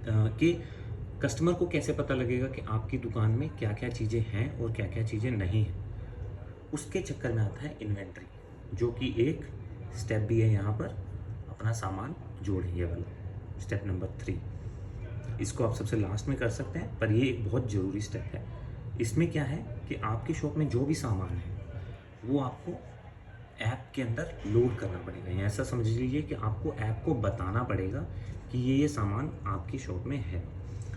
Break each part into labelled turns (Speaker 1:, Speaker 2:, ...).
Speaker 1: कि कस्टमर को कैसे पता लगेगा कि आपकी दुकान में क्या क्या चीज़ें हैं और क्या क्या चीज़ें नहीं हैं। उसके चक्कर में आता है इन्वेंट्री, जो कि एक स्टेप भी है यहाँ पर, अपना सामान जोड़ें, ये वाला स्टेप नंबर 3। इसको आप सबसे लास्ट में कर सकते हैं, पर ये एक बहुत ज़रूरी स्टेप है। इसमें क्या है कि आपकी शॉप में जो भी सामान है वो आपको ऐप के अंदर लोड करना पड़ेगा, या ऐसा समझ लीजिए कि आपको ऐप को बताना पड़ेगा कि ये सामान आपकी शॉप में है।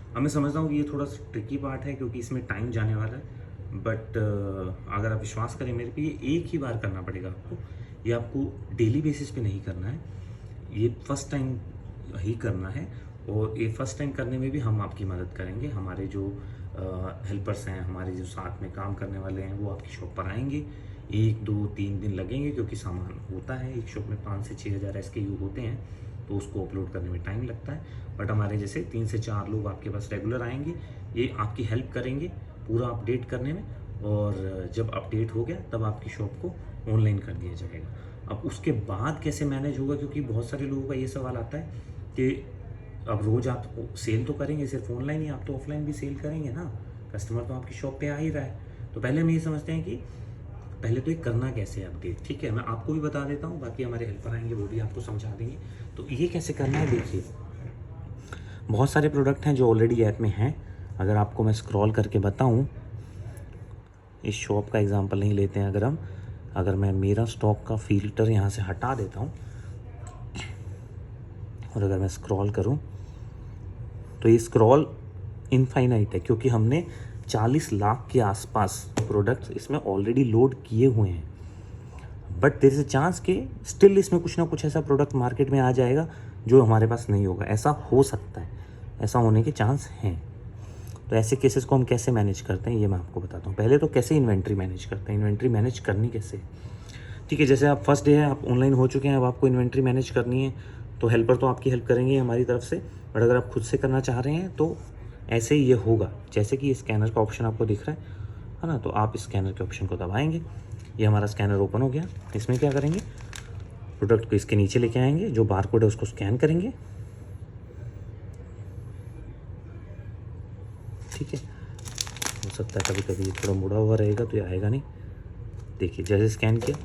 Speaker 1: अब मैं समझता हूँ कि ये थोड़ा सा ट्रिकी पार्ट है, क्योंकि इसमें टाइम जाने वाला है, बट अगर आप विश्वास करें मेरे पे, ये एक ही बार करना पड़ेगा आपको। ये आपको डेली बेसिस पे नहीं करना है, ये फर्स्ट टाइम ही करना है। और ये फर्स्ट टाइम करने में भी हम आपकी मदद करेंगे। हमारे जो हेल्पर्स हैं, हमारे जो साथ में काम करने वाले हैं, वो आपकी शॉप पर आएंगे। 1 2 3 दिन लगेंगे, क्योंकि सामान होता है एक शॉप में 5 से 6 हज़ार SKU होते हैं, तो उसको अपलोड करने में टाइम लगता है। बट हमारे जैसे 3 से 4 लोग आपके पास रेगुलर आएंगे, ये आपकी हेल्प करेंगे पूरा अपडेट करने में। और जब अपडेट हो गया तब आपकी शॉप को ऑनलाइन कर दिया जाएगा। अब उसके बाद कैसे मैनेज होगा, क्योंकि बहुत सारे लोगों का ये सवाल आता है कि अब रोज़ आप सेल तो करेंगे सिर्फ ऑनलाइन ही, आप तो ऑफलाइन भी सेल करेंगे ना, कस्टमर तो आपकी शॉप पे आ ही रहा है। तो पहले हम ये समझते हैं कि पहले तो ये करना कैसे है अपडेट। ठीक है, मैं आपको भी बता देता हूँ, बाकी हमारे हेल्पर आएंगे वो भी आपको समझा देंगे। तो ये कैसे करना है, देखिए बहुत सारे प्रोडक्ट हैं जो ऑलरेडी ऐप में हैं। अगर आपको मैं स्क्रॉल करके बताऊँ, इस शॉप का एग्जांपल नहीं लेते हैं, अगर मैं मेरा स्टॉक का फिल्टर यहाँ से हटा देता हूँ और अगर मैं स्क्रॉल करूँ, तो ये स्क्रॉल इनफाइनाइट है, क्योंकि हमने 40 लाख के आसपास प्रोडक्ट्स इसमें ऑलरेडी लोड किए हुए हैं। But there is a chance कि स्टिल इसमें कुछ ना कुछ ऐसा प्रोडक्ट मार्केट में आ जाएगा जो हमारे पास नहीं होगा। ऐसा हो सकता है, ऐसा होने के चांस हैं। तो ऐसे केसेस को हम कैसे मैनेज करते हैं, ये मैं आपको बताता हूँ। पहले तो कैसे इन्वेंट्री मैनेज करते हैं, इन्वेंट्री मैनेज करनी कैसे। ठीक है, जैसे आप फर्स्ट डे है, आप ऑनलाइन हो चुके हैं, अब आपको इन्वेंट्री मैनेज करनी है, तो हेल्पर तो आपकी हेल्प करेंगे हमारी तरफ से। बट अगर आप खुद से करना चाह रहे हैं तो ऐसे ही ये होगा, जैसे कि स्कैनर का ऑप्शन आपको दिख रहा है ना, तो आप स्कैनर के ऑप्शन को दबाएंगे। ये हमारा स्कैनर ओपन हो गया। इसमें क्या करेंगे, प्रोडक्ट को इसके नीचे लेके आएंगे, जो बारकोड है उसको स्कैन करेंगे। ठीक है, हो सकता है कभी कभी थोड़ा मुड़ा हुआ रहेगा तो ये आएगा नहीं। देखिए जैसे स्कैन किया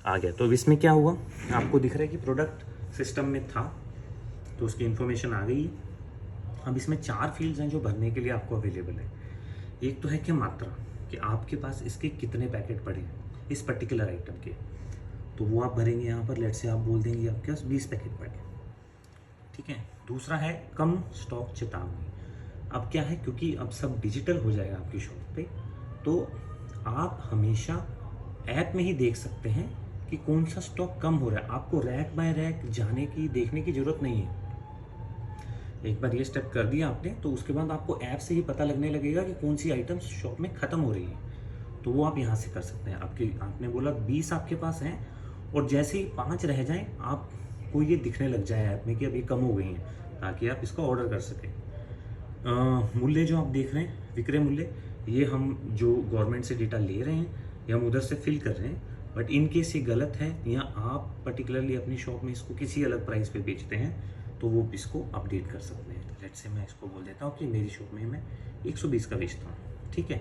Speaker 1: आ गया। तो इसमें क्या हुआ, आपको दिख रहा है कि प्रोडक्ट सिस्टम में था, तो उसकी इन्फॉर्मेशन आ गई। अब इसमें 4 फील्ड्स हैं जो भरने के लिए आपको अवेलेबल है। एक तो है कि मात्रा, कि आपके पास इसके कितने पैकेट पड़े हैं इस पर्टिकुलर आइटम के, तो वो आप भरेंगे यहाँ पर। लेट से आप बोल देंगे आपके पास 20 पैकेट पड़े। ठीक है। दूसरा है कम स्टॉक चेतावनी। अब क्या है, क्योंकि अब सब डिजिटल हो जाएगा आपकी शॉप पे, तो आप हमेशा ऐप में ही देख सकते हैं कि कौन सा स्टॉक कम हो रहा है। आपको रैक बाय रैक जाने की, देखने की जरूरत नहीं है। एक बार ये स्टेप कर दिया आपने, तो उसके बाद आपको ऐप से ही पता लगने लगेगा कि कौन सी आइटम शॉप में ख़त्म हो रही है, तो वो आप यहाँ से कर सकते हैं। आपने बोला 20 आपके पास हैं, और जैसे ही 5 रह जाएं, आपको ये दिखने लग जाए ऐप में कि अब ये कम हो गई हैं, ताकि आप इसको ऑर्डर कर सकें। मूल्य जो आप देख रहे हैं, विक्रय मूल्य, ये हम जो गवर्नमेंट से डेटा ले रहे हैं, ये हम उधर से फिल कर रहे हैं। बट इन केस ये गलत है, या आप पर्टिकुलरली अपनी शॉप में इसको किसी अलग प्राइस पे बेचते हैं, तो वो इसको अपडेट कर सकते हैं। लेट्स से मैं इसको बोल देता हूँ कि मेरी शॉप में मैं 120 का बेचता हूँ। ठीक है,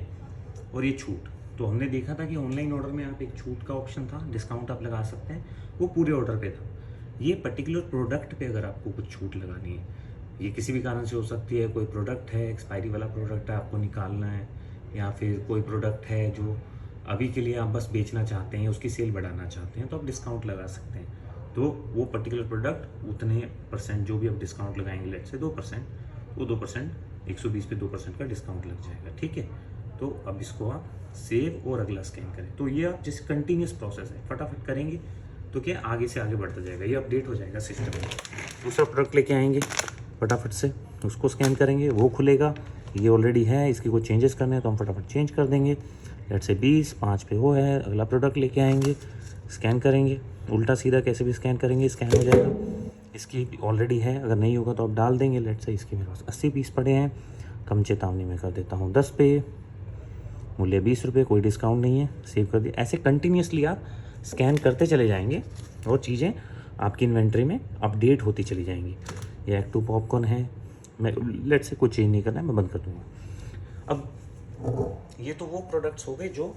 Speaker 1: और ये छूट, तो हमने देखा था कि ऑनलाइन ऑर्डर में आप एक छूट का ऑप्शन था, डिस्काउंट आप लगा सकते हैं, वो पूरे ऑर्डर पे था। ये पर्टिकुलर प्रोडक्ट पे अगर आपको कुछ छूट लगानी है, ये किसी भी कारण से हो सकती है। कोई प्रोडक्ट है, एक्सपायरी वाला प्रोडक्ट है, आपको निकालना है, या फिर कोई प्रोडक्ट है जो अभी के लिए आप बस बेचना चाहते हैं, उसकी सेल बढ़ाना चाहते हैं, तो आप डिस्काउंट लगा सकते हैं। तो वो पर्टिकुलर प्रोडक्ट उतने परसेंट जो भी आप डिस्काउंट लगाएंगे, लेट से 2%, वो 2%, 120 पे 2% का डिस्काउंट लग जाएगा। ठीक है, तो अब इसको आप सेव और अगला स्कैन करें। तो ये आप जैसे कंटिन्यूस प्रोसेस है, फटाफट करेंगे तो क्या आगे से आगे बढ़ता जाएगा, ये अपडेट हो जाएगा सिस्टम में। दूसरा प्रोडक्ट लेके आएंगे फटाफट से, उसको स्कैन करेंगे, वो खुलेगा। ये ऑलरेडी है, इसकी कोई चेंजेस करने हैं तो हम फटाफट चेंज कर देंगे। लेट से 20, 5 पे वो है। अगला प्रोडक्ट लेके आएंगे, स्कैन करेंगे, उल्टा सीधा कैसे भी स्कैन करेंगे, स्कैन हो जाएगा। इसकी ऑलरेडी है, अगर नहीं होगा तो आप डाल देंगे। लेट से इसके मेरे पास 80 पीस पड़े हैं, कम चेतावनी में कर देता हूँ 10 पे, मूल्य 20 रुपये, कोई डिस्काउंट नहीं है, सेव कर दिया। ऐसे कंटिन्यूसली आप स्कैन करते चले जाएंगे और चीज़ें आपकी इन्वेंट्री में अपडेट होती चली जाएंगी। ये एक्टू पॉपकॉर्न है, मैं लेट से कुछ चेंज नहीं करना है, मैं बंद कर दूँगा। अब ये तो वो प्रोडक्ट्स हो गए जो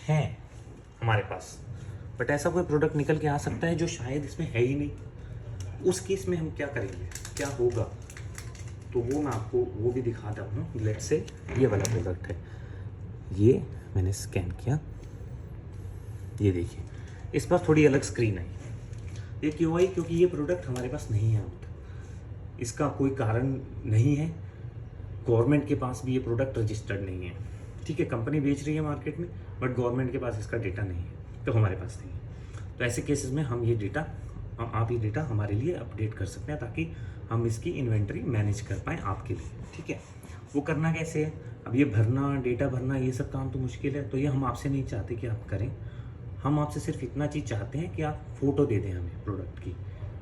Speaker 1: हैं हमारे पास, बट ऐसा कोई प्रोडक्ट निकल के आ सकता है जो शायद इसमें है ही नहीं। उस केस में हम क्या करेंगे, क्या होगा, तो वो मैं आपको वो भी दिखाता हूँ। लेट से ये वाला प्रोडक्ट है, ये मैंने स्कैन किया, ये देखिए इस पर थोड़ी अलग स्क्रीन आई। ये क्यों आई? क्योंकि ये प्रोडक्ट हमारे पास नहीं है अब तक। इसका कोई कारण नहीं है, गवर्नमेंट के पास भी ये प्रोडक्ट रजिस्टर्ड नहीं है। ठीक है, कंपनी बेच रही है मार्केट में, बट गवर्नमेंट के पास इसका डेटा नहीं है, तो हमारे पास नहीं है। तो ऐसे केसेस में हम ये डेटा, आप ये डेटा हमारे लिए अपडेट कर सकते हैं ताकि हम इसकी इन्वेंट्री मैनेज कर पाएँ आपके लिए। ठीक है, वो करना कैसे है? अब ये भरना, डेटा भरना, ये सब काम तो मुश्किल है, तो ये हम आपसे नहीं चाहते कि आप करें। हम आपसे सिर्फ इतना चीज़ चाहते हैं कि आप फ़ोटो दे दें हमें प्रोडक्ट की।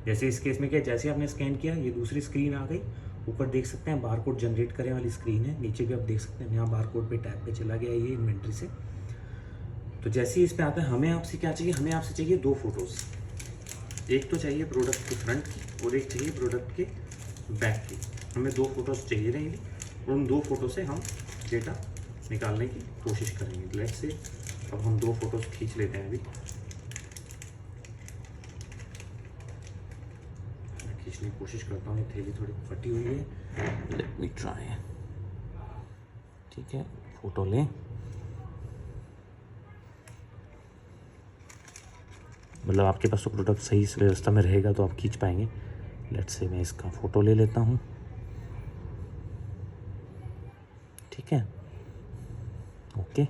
Speaker 1: जैसे इस केस में क्या, जैसे आपने स्कैन किया ये दूसरी स्क्रीन आ गई, ऊपर देख सकते हैं बार कोड जनरेट करने वाली स्क्रीन है, नीचे भी आप देख सकते हैं यहाँ बार कोड पे टैब पे चला गया ये इन्वेंट्री से। तो जैसे ही इस पर आता है, हमें आपसे क्या चाहिए, हमें आपसे चाहिए 2 फोटोज़। एक तो चाहिए प्रोडक्ट के फ्रंट की और एक चाहिए प्रोडक्ट के बैक की। हमें 2 फोटोज़ चाहिए रहेंगी और उन 2 फोटो से हम डेटा निकालने की कोशिश करेंगे। लेट्स से अब हम 2 फोटोज़ खींच लेते हैं। अभी मैं खींचने की कोशिश करता हूँ, ये थैली थोड़ी फटी हुई है। Let me try. ठीक है, फ़ोटो लें। मतलब आपके पास तो प्रोडक्ट सही से व्यवस्था में रहेगा तो आप खींच पाएंगे। लेट्स से मैं इसका फ़ोटो ले लेता हूँ। ठीक है, ओके।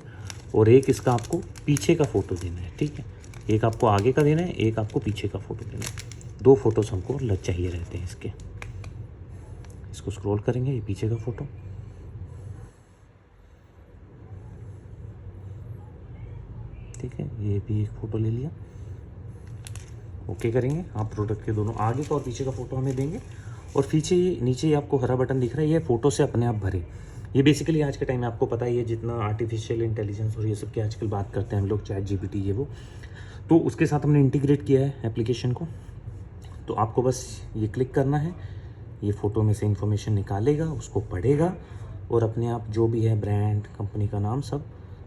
Speaker 1: और एक इसका आपको पीछे का फ़ोटो देना है। ठीक है, एक आपको आगे का देना है, एक आपको पीछे का फ़ोटो देना है। 2 फोटोज़ हमको चाहिए रहते हैं इसके। इसको स्क्रॉल करेंगे, ये पीछे का फ़ोटो, ठीक है, ये भी एक फ़ोटो ले लिया। ओके करेंगे, आप प्रोडक्ट के दोनों आगे का और पीछे का फ़ोटो हमें देंगे। और पीछे नीचे आपको हरा बटन दिख रहा है, ये फ़ोटो से अपने आप भरें। ये बेसिकली आज के टाइम में आपको पता ही है, जितना आर्टिफिशियल इंटेलिजेंस और ये सब की आजकल बात करते हैं हम लोग, चैट जीपीटी ये वो, तो उसके साथ हमने इंटीग्रेट किया है एप्लीकेशन को। तो आपको बस ये क्लिक करना है, ये फ़ोटो में से इंफॉर्मेशन निकालेगा, उसको पढ़ेगा और अपने आप जो भी है ब्रांड, कंपनी का नाम सब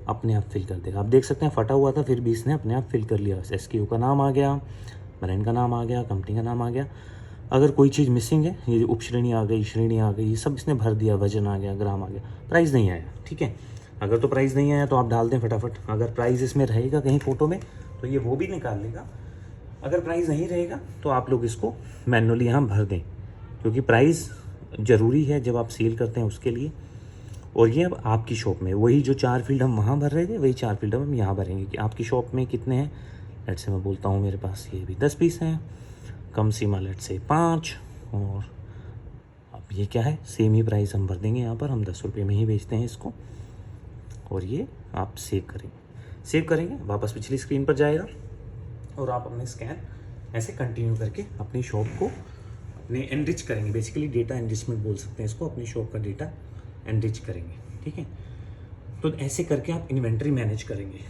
Speaker 1: अपने आप फिल कर देगा। आप देख सकते हैं फटा हुआ था, फिर भी इसने अपने आप फिल कर लिया। SKU का नाम आ गया, ब्रांड का नाम आ गया, कंपनी का नाम आ गया। अगर कोई चीज़ मिसिंग है, ये उपश्रेणी आ गई, श्रेणी आ गई, ये सब इसने भर दिया। वजन आ गया, ग्राम आ गया, प्राइस नहीं आया। ठीक है, अगर तो प्राइस नहीं आया तो आप डाल दें फटाफट। अगर प्राइस इसमें रहेगा कहीं फ़ोटो में तो ये वो भी निकाल लेगा। अगर प्राइस नहीं रहेगा तो आप लोग इसको मैन्युअली यहाँ भर दें, क्योंकि प्राइस ज़रूरी है जब आप सेल करते हैं उसके लिए। और ये अब आपकी शॉप में वही जो 4 फील्ड हम वहाँ भर रहे थे, वही 4 फील्ड हम यहाँ भरेंगे कि आपकी शॉप में कितने हैं। लेट से मैं बोलता हूँ मेरे पास ये भी 10 पीस हैं, कम सीमा लेट से 5। और अब ये क्या है, सेम ही प्राइस हम भर देंगे यहाँ पर, हम 10 रुपये में ही बेचते हैं इसको। और ये आप सेव करेंगे, वापस पिछली स्क्रीन पर जाएगा और आप अपने स्कैन ऐसे कंटिन्यू करके अपनी शॉप को अपने एनरिच करेंगे। बेसिकली डेटा एनरिचमेंट बोल सकते हैं इसको, अपनी शॉप का डेटा एनरिच करेंगे। ठीक है, तो ऐसे करके आप इन्वेंट्री मैनेज करेंगे।